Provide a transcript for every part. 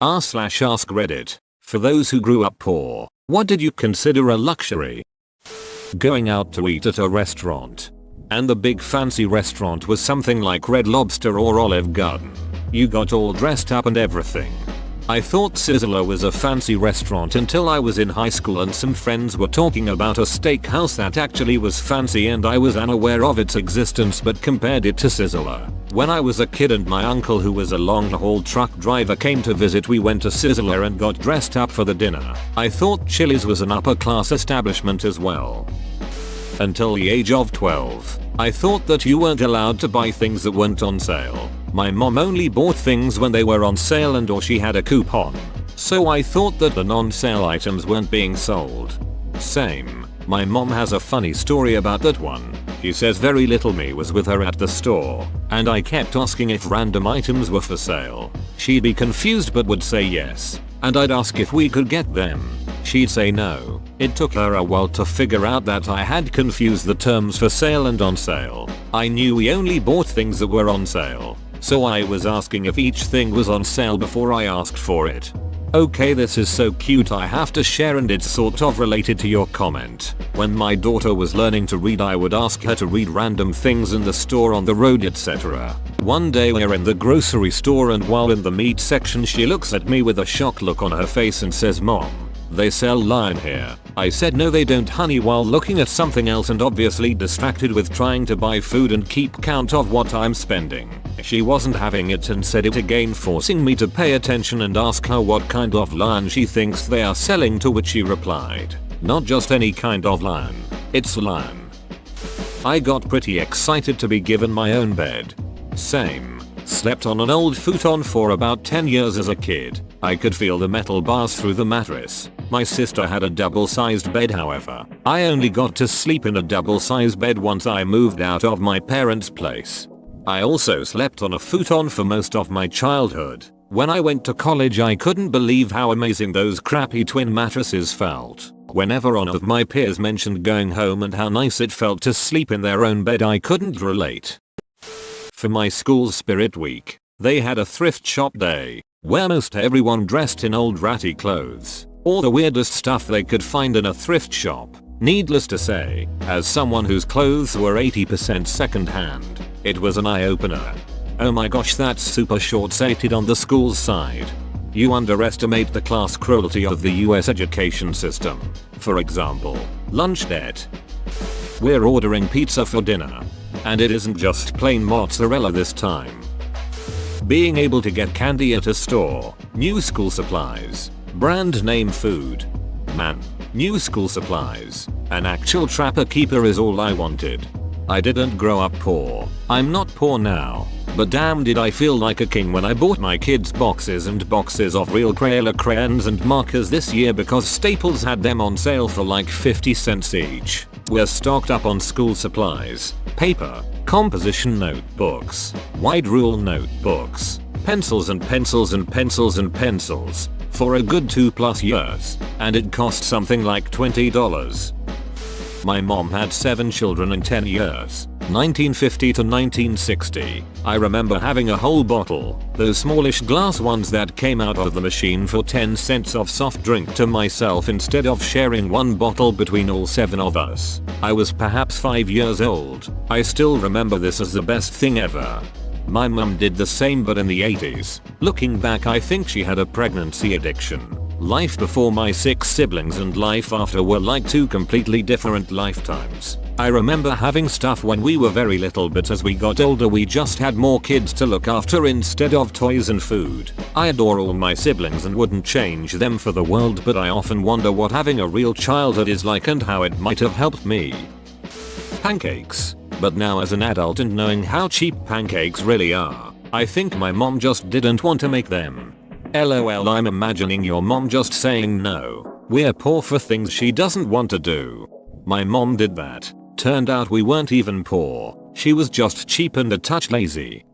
r/ask Reddit. For those who grew up poor, what did you consider a luxury? Going out to eat at a restaurant. And the big fancy restaurant was something like Red Lobster or Olive Garden. You got all dressed up and everything. I thought Sizzler was a fancy restaurant until I was in high school and some friends were talking about a steakhouse that actually was fancy and I was unaware of its existence but compared it to Sizzler. When I was a kid and my uncle who was a long haul truck driver came to visit, we went to Sizzler and got dressed up for the dinner. I thought Chili's was an upper class establishment as well. Until the age of 12, I thought that you weren't allowed to buy things that weren't on sale. My mom only bought things when they were on sale and or she had a coupon. So I thought that the non-sale items weren't being sold. Same. My mom has a funny story about that one. She says very little me was with her at the store, and I kept asking if random items were for sale. She'd be confused but would say yes, and I'd ask if we could get them. She'd say no. It took her a while to figure out that I had confused the terms for sale and on sale. I knew we only bought things that were on sale, so I was asking if each thing was on sale before I asked for it. Okay, this is so cute, I have to share, and it's sort of related to your comment. When my daughter was learning to read, I would ask her to read random things in the store, on the road, etc. One day we're in the grocery store and while in the meat section she looks at me with a shocked look on her face and says, "Mom, they sell lion here." I said, "No they don't honey," while looking at something else and obviously distracted with trying to buy food and keep count of what I'm spending. She wasn't having it and said it again, forcing me to pay attention and ask her what kind of lion she thinks they are selling, to which she replied, "Not just any kind of lion, it's lion." I got pretty excited to be given my own bed. Same. Slept on an old futon for about 10 years as a kid. I could feel the metal bars through the mattress. My sister had a double-sized bed, however. I only got to sleep in a double-sized bed once I moved out of my parents' place. I also slept on a futon for most of my childhood. When I went to college I couldn't believe how amazing those crappy twin mattresses felt. Whenever one of my peers mentioned going home and how nice it felt to sleep in their own bed, I couldn't relate. For my school's Spirit Week, they had a thrift shop day, where most everyone dressed in old ratty clothes, or the weirdest stuff they could find in a thrift shop. Needless to say, as someone whose clothes were 80% second-hand, it was an eye-opener. Oh my gosh, that's super short-sighted on the school's side. You underestimate the class cruelty of the US education system. For example, lunch debt. We're ordering pizza for dinner, and it isn't just plain mozzarella this time. Being able to get candy at a store, new school supplies, brand name food. Man, new school supplies, an actual trapper keeper is all I wanted. I didn't grow up poor. I'm not poor now, but damn did I feel like a king when I bought my kids boxes and boxes of real Crayola crayons and markers this year because Staples had them on sale for like 50 cents each. We're stocked up on school supplies, paper, composition notebooks, wide rule notebooks, pencils and pencils and pencils and pencils, for a good 2+ years, and it cost something like $20. My mom had 7 children in 10 years, 1950 to 1960. I remember having a whole bottle, those smallish glass ones that came out of the machine, for 10 cents of soft drink to myself instead of sharing one bottle between all 7 of us. I was perhaps 5 years old. I still remember this as the best thing ever. My mum did the same but in the 80s. Looking back, I think she had a pregnancy addiction. Life before my 6 siblings and life after were like 2 completely different lifetimes. I remember having stuff when we were very little, but as we got older we just had more kids to look after instead of toys and food. I adore all my siblings and wouldn't change them for the world, but I often wonder what having a real childhood is like and how it might have helped me. Pancakes. But now as an adult and knowing how cheap pancakes really are, I think my mom just didn't want to make them. LOL, I'm imagining your mom just saying no, we're poor, for things she doesn't want to do. My mom did that. Turned out we weren't even poor, she was just cheap and a touch lazy.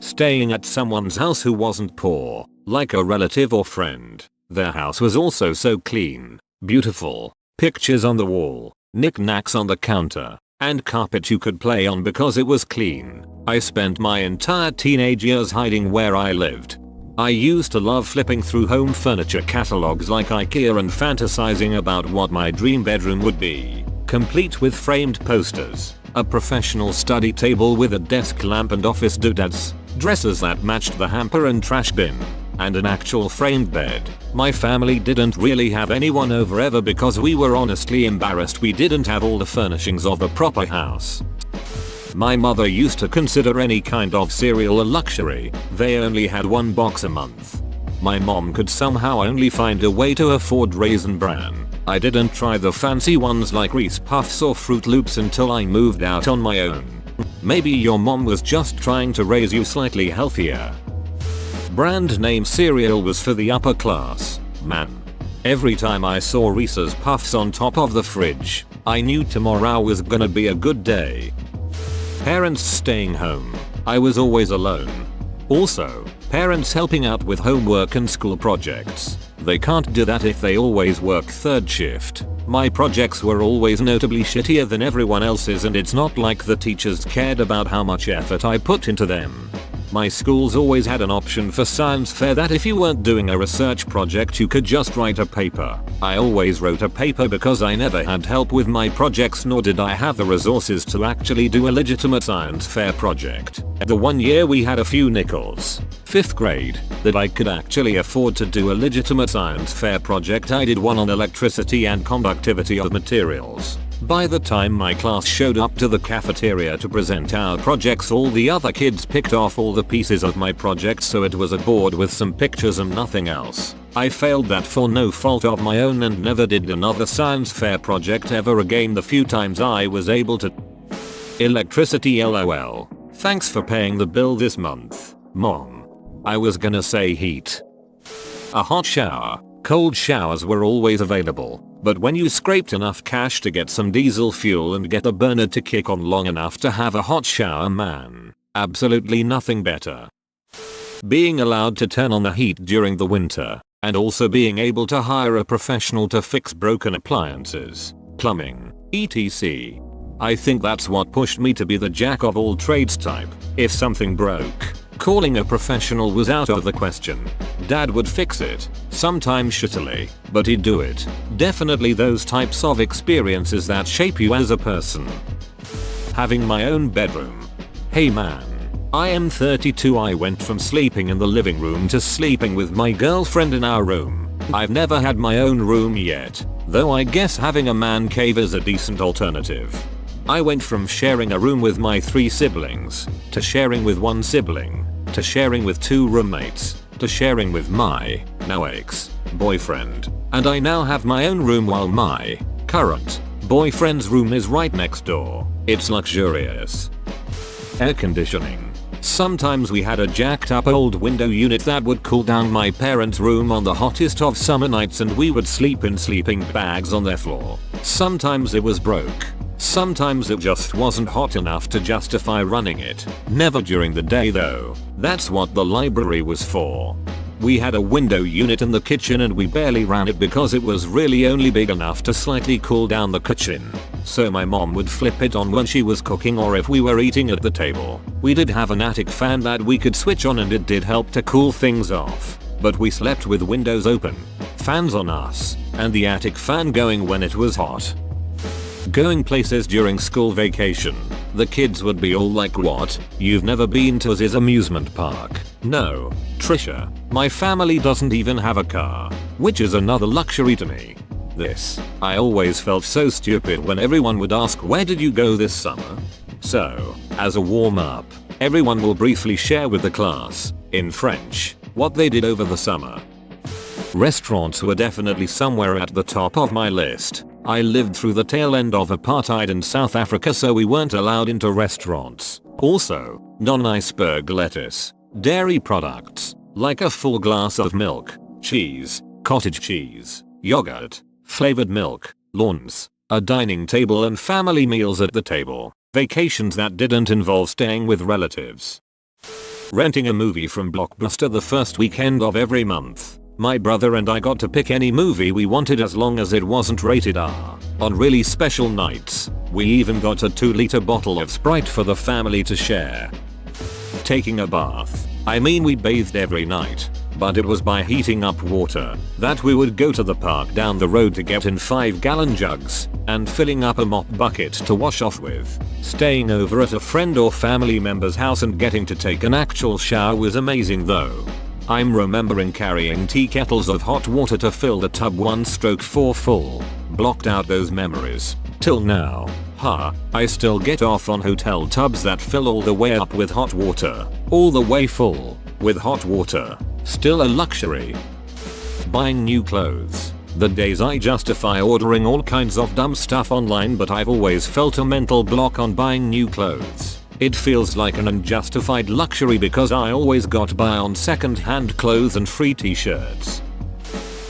Staying at someone's house who wasn't poor, like a relative or friend. Their house was also so clean, beautiful, pictures on the wall, knickknacks on the counter, and carpet you could play on because it was clean. I spent my entire teenage years hiding where I lived. I used to love flipping through home furniture catalogs like IKEA and fantasizing about what my dream bedroom would be, complete with framed posters, a professional study table with a desk lamp and office doodads, dressers that matched the hamper and trash bin, and an actual framed bed. My family didn't really have anyone over ever because we were honestly embarrassed we didn't have all the furnishings of a proper house. My mother used to consider any kind of cereal a luxury. They only had one box a month. My mom could somehow only find a way to afford Raisin Bran. I didn't try the fancy ones like Reese Puffs or Fruit Loops until I moved out on my own. Maybe your mom was just trying to raise you slightly healthier. Brand name cereal was for the upper class, man. Every time I saw Reese's Puffs on top of the fridge, I knew tomorrow was gonna be a good day. Parents staying home. I was always alone. Also, parents helping out with homework and school projects. They can't do that if they always work third shift. My projects were always notably shittier than everyone else's, and it's not like the teachers cared about how much effort I put into them. My schools always had an option for science fair that if you weren't doing a research project you could just write a paper. I always wrote a paper because I never had help with my projects, nor did I have the resources to actually do a legitimate science fair project. The one year we had a few nickels, 5th grade, that I could actually afford to do a legitimate science fair project, I did one on electricity and conductivity of materials. By the time my class showed up to the cafeteria to present our projects, all the other kids picked off all the pieces of my project, so it was a board with some pictures and nothing else. I failed that for no fault of my own and never did another science fair project ever again the few times I was able to. Electricity LOL. Thanks for paying the bill this month, Mom. I was gonna say heat. A hot shower. Cold showers were always available, but when you scraped enough cash to get some diesel fuel and get the burner to kick on long enough to have a hot shower, man, absolutely nothing better. Being allowed to turn on the heat during the winter, and also being able to hire a professional to fix broken appliances, plumbing, etc. I think that's what pushed me to be the jack of all trades type. If something broke, calling a professional was out of the question. Dad would fix it, sometimes shittily, but he'd do it. Definitely those types of experiences that shape you as a person. Having my own bedroom. Hey man, I am 32. I went from sleeping in the living room to sleeping with my girlfriend in our room. I've never had my own room yet, though I guess having a man cave is a decent alternative. I went from sharing a room with my 3 siblings, to sharing with 1 sibling, to sharing with 2 roommates, to sharing with my, now ex-boyfriend, and I now have my own room while my current boyfriend's room is right next door. It's luxurious. Air conditioning. Sometimes we had a jacked up old window unit that would cool down my parents' room on the hottest of summer nights, and we would sleep in sleeping bags on their floor. Sometimes it was broke. Sometimes it just wasn't hot enough to justify running it. Never during the day though. That's what the library was for. We had a window unit in the kitchen and we barely ran it because it was really only big enough to slightly cool down the kitchen. So my mom would flip it on when she was cooking or if we were eating at the table. We did have an attic fan that we could switch on and it did help to cool things off. But we slept with windows open, fans on us, and the attic fan going when it was hot. Going places during school vacation. The kids would be all like, what? You've never been to Z's amusement park? No, Trisha. My family doesn't even have a car, which is another luxury to me. I always felt so stupid when everyone would ask, where did you go this summer? So, as a warm up, everyone will briefly share with the class, in French, what they did over the summer. Restaurants were definitely somewhere at the top of my list. I lived through the tail end of apartheid in South Africa, so we weren't allowed into restaurants. Also, non-iceberg lettuce, dairy products, like a full glass of milk, cheese, cottage cheese, yogurt, flavored milk, lawns, a dining table and family meals at the table, vacations that didn't involve staying with relatives. Renting a movie from Blockbuster the first weekend of every month. My brother and I got to pick any movie we wanted as long as it wasn't rated R. On really special nights, we even got a 2-liter bottle of Sprite for the family to share. Taking a bath. I mean, we bathed every night. but it was by heating up water that we would go to the park down the road to get in 5-gallon jugs and filling up a mop bucket to wash off with. Staying over at a friend or family member's house and getting to take an actual shower was amazing though. I'm remembering carrying tea kettles of hot water to fill the tub 1/4 full. Blocked out those memories. Till now. I still get off on hotel tubs that fill all the way up with hot water. All the way full. With hot water. Still a luxury. Buying new clothes. The days I justify ordering all kinds of dumb stuff online, but I've always felt a mental block on buying new clothes. It feels like an unjustified luxury because I always got by on second-hand clothes and free t-shirts.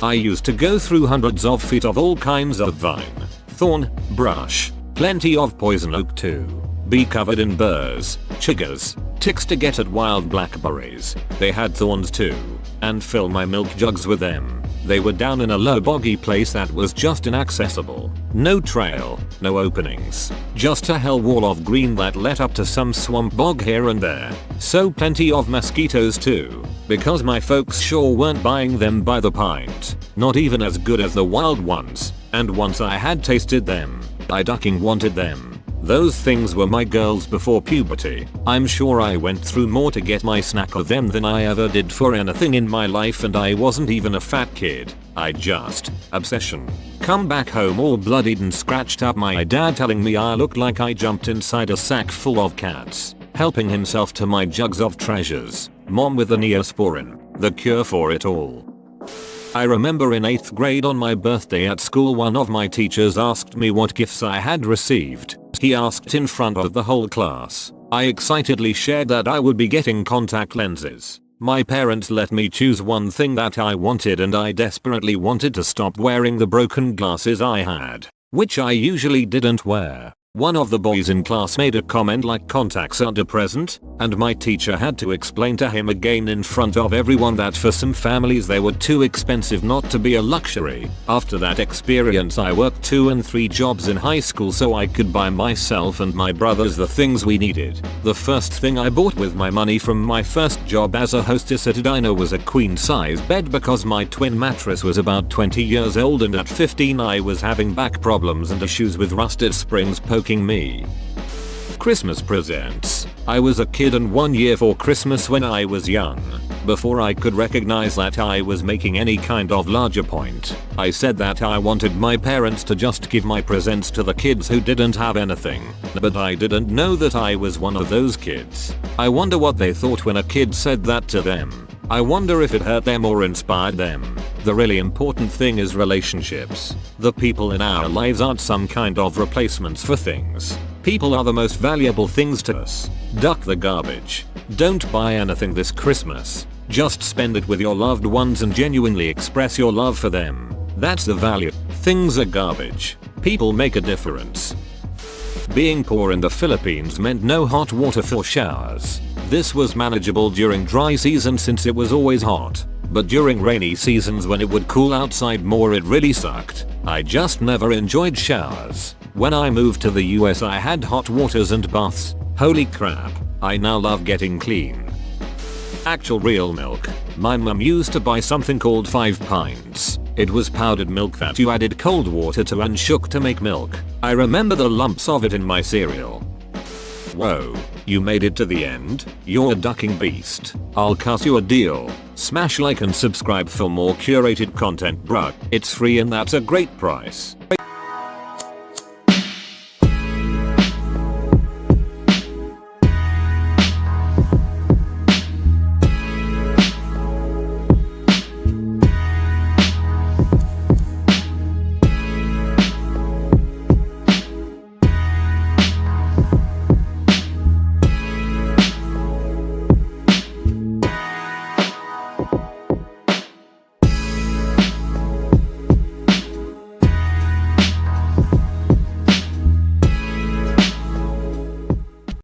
I used to go through hundreds of feet of all kinds of vine, thorn, brush, plenty of poison oak too. Be covered in burrs, chiggers, ticks to get at wild blackberries. They had thorns too. And fill my milk jugs with them. They were down in a low boggy place that was just inaccessible. No trail, no openings. Just a hell wall of green that led up to some swamp bog here and there. So plenty of mosquitoes too. Because my folks sure weren't buying them by the pint. Not even as good as the wild ones. And once I had tasted them, I ducking wanted them. Those things were my girls before puberty. I'm sure I went through more to get my snack of them than I ever did for anything in my life, and I wasn't even a fat kid. I just, obsession. Come back home all bloodied and scratched up, my dad telling me I looked like I jumped inside a sack full of cats. Helping himself to my jugs of treasures. Mom with the Neosporin, the cure for it all. I remember in 8th grade on my birthday at school, one of my teachers asked me what gifts I had received. He asked in front of the whole class. I excitedly shared that I would be getting contact lenses. My parents let me choose one thing that I wanted, and I desperately wanted to stop wearing the broken glasses I had, which I usually didn't wear. One of the boys in class made a comment like contacts aren't present, and my teacher had to explain to him again in front of everyone that for some families they were too expensive not to be a luxury. After that experience I worked 2 and 3 jobs in high school so I could buy myself and my brothers the things we needed. The first thing I bought with my money from my first job as a hostess at a diner was a queen size bed because my twin mattress was about 20 years old, and at 15 I was having back problems and issues with rusted springs poking me. Christmas presents. I was a kid, and one year for Christmas when I was young, before I could recognize that I was making any kind of larger point, I said that I wanted my parents to just give my presents to the kids who didn't have anything. But I didn't know that I was one of those kids. I wonder what they thought when a kid said that to them. I wonder if it hurt them or inspired them. The really important thing is relationships. The people in our lives aren't some kind of replacements for things. People are the most valuable things to us. Duck the garbage. Don't buy anything this Christmas. Just spend it with your loved ones and genuinely express your love for them. That's the value. Things are garbage. People make a difference. Being poor in the Philippines meant no hot water for showers. This was manageable during dry season since it was always hot. But during rainy seasons when it would cool outside more, it really sucked. I just never enjoyed showers. When I moved to the US I had hot waters and baths. Holy crap, I now love getting clean. Actual real milk. My mum used to buy something called 5 pints. It was powdered milk that you added cold water to and shook to make milk. I remember the lumps of it in my cereal. Whoa, you made it to the end? You're a ducking beast. I'll cut you a deal. Smash like and subscribe for more curated content, bruh. It's free and that's a great price.